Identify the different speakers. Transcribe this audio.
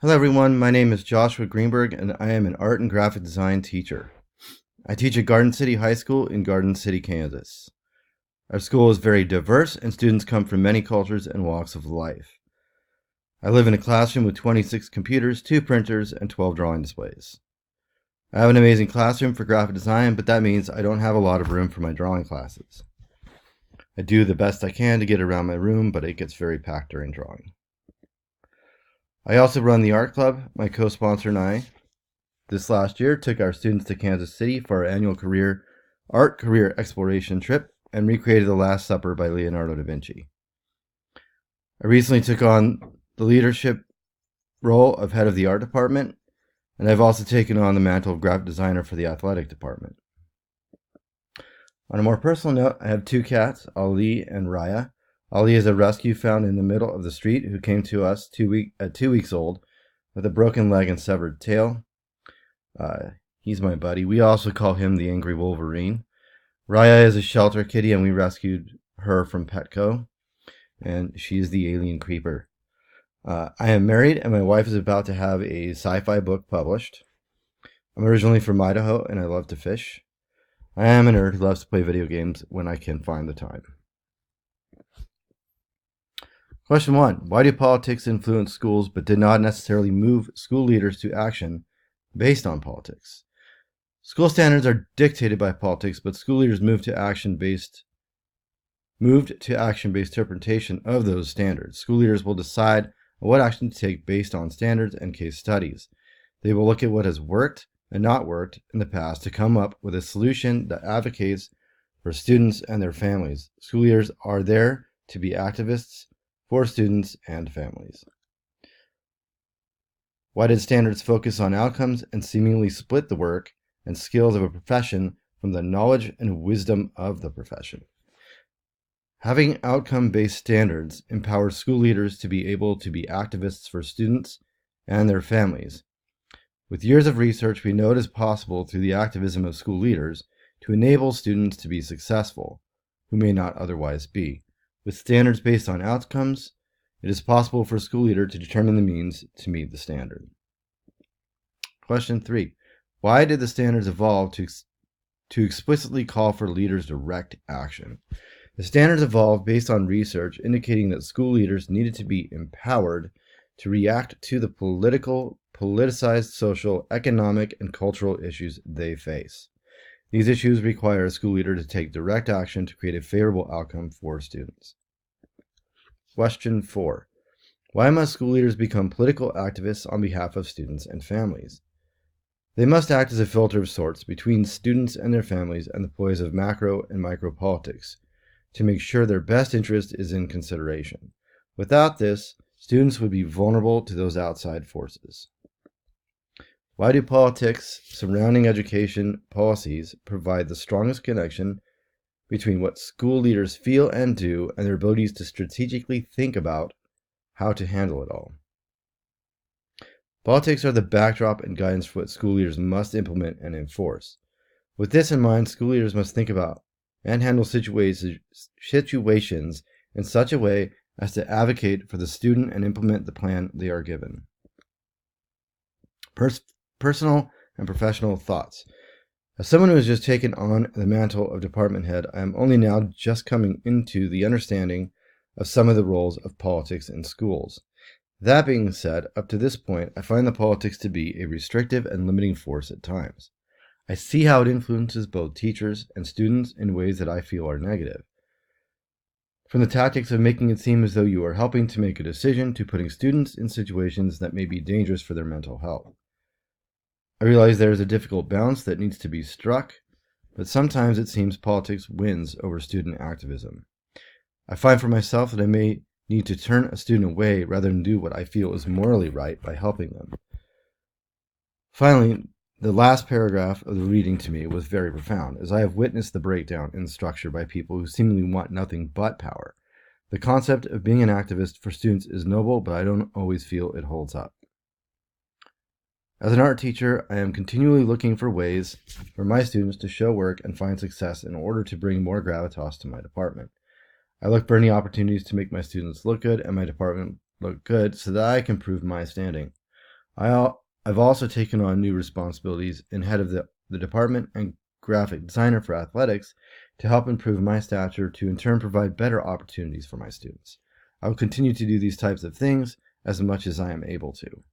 Speaker 1: Hello everyone, my name is Joshua Greenberg and I am an art and graphic design teacher. I teach at Garden City High School in Garden City, Kansas. Our school is very diverse and students come from many cultures and walks of life. I live in a classroom with 26 computers, 2 printers, and 12 drawing displays. I have an amazing classroom for graphic design, but that means I don't have a lot of room for my drawing classes. I do the best I can to get around my room, but it gets very packed during drawing. I also run the art club. My co-sponsor and I, this last year, took our students to Kansas City for our annual art career exploration trip and recreated The Last Supper by Leonardo da Vinci. I recently took on the leadership role of head of the art department, and I've also taken on the mantle of graphic designer for the athletic department. On a more personal note, I have 2 cats, Ali and Raya. Ali is a rescue found in the middle of the street who came to us at 2 weeks old with a broken leg and severed tail. He's my buddy. We also call him the Angry Wolverine. Raya is a shelter kitty, and we rescued her from Petco, and she's the alien creeper. I am married, and my wife is about to have a sci-fi book published. I'm originally from Idaho, and I love to fish. I am a nerd who loves to play video games when I can find the time. Question 1. Why do politics influence schools but did not necessarily move school leaders to action based on politics? School standards are dictated by politics, but school leaders moved to action-based interpretation of those standards. School leaders will decide what action to take based on standards and case studies. They will look at what has worked and not worked in the past to come up with a solution that advocates for students and their families. School leaders are there to be activists for students and families. Why did standards focus on outcomes and seemingly split the work and skills of a profession from the knowledge and wisdom of the profession? Having outcome-based standards empowers school leaders to be able to be activists for students and their families. With years of research, we know it is possible through the activism of school leaders to enable students to be successful, who may not otherwise be. With standards based on outcomes, it is possible for a school leader to determine the means to meet the standard. Question 3. Why did the standards evolve to explicitly call for leaders' direct action? The standards evolved based on research indicating that school leaders needed to be empowered to react to the politicized social, economic, and cultural issues they face. These issues require a school leader to take direct action to create a favorable outcome for students. Question 4. Why must school leaders become political activists on behalf of students and families? They must act as a filter of sorts between students and their families and the poise of macro and micro politics to make sure their best interest is in consideration. Without this, students would be vulnerable to those outside forces. Why do politics surrounding education policies provide the strongest connection between what school leaders feel and do and their abilities to strategically think about how to handle it all? Politics are the backdrop and guidance for what school leaders must implement and enforce. With this in mind, school leaders must think about and handle situations in such a way as to advocate for the student and implement the plan they are given. Personal and professional thoughts. As someone who has just taken on the mantle of department head, I am only now just coming into the understanding of some of the roles of politics in schools. That being said, up to this point, I find the politics to be a restrictive and limiting force at times. I see how it influences both teachers and students in ways that I feel are negative. From the tactics of making it seem as though you are helping to make a decision to putting students in situations that may be dangerous for their mental health. I realize there is a difficult balance that needs to be struck, but sometimes it seems politics wins over student activism. I find for myself that I may need to turn a student away rather than do what I feel is morally right by helping them. Finally, the last paragraph of the reading to me was very profound, as I have witnessed the breakdown in structure by people who seemingly want nothing but power. The concept of being an activist for students is noble, but I don't always feel it holds up. As an art teacher, I am continually looking for ways for my students to show work and find success in order to bring more gravitas to my department. I look for any opportunities to make my students look good and my department look good so that I can prove my standing. I've also taken on new responsibilities in head of the department and graphic designer for athletics to help improve my stature to in turn provide better opportunities for my students. I will continue to do these types of things as much as I am able to.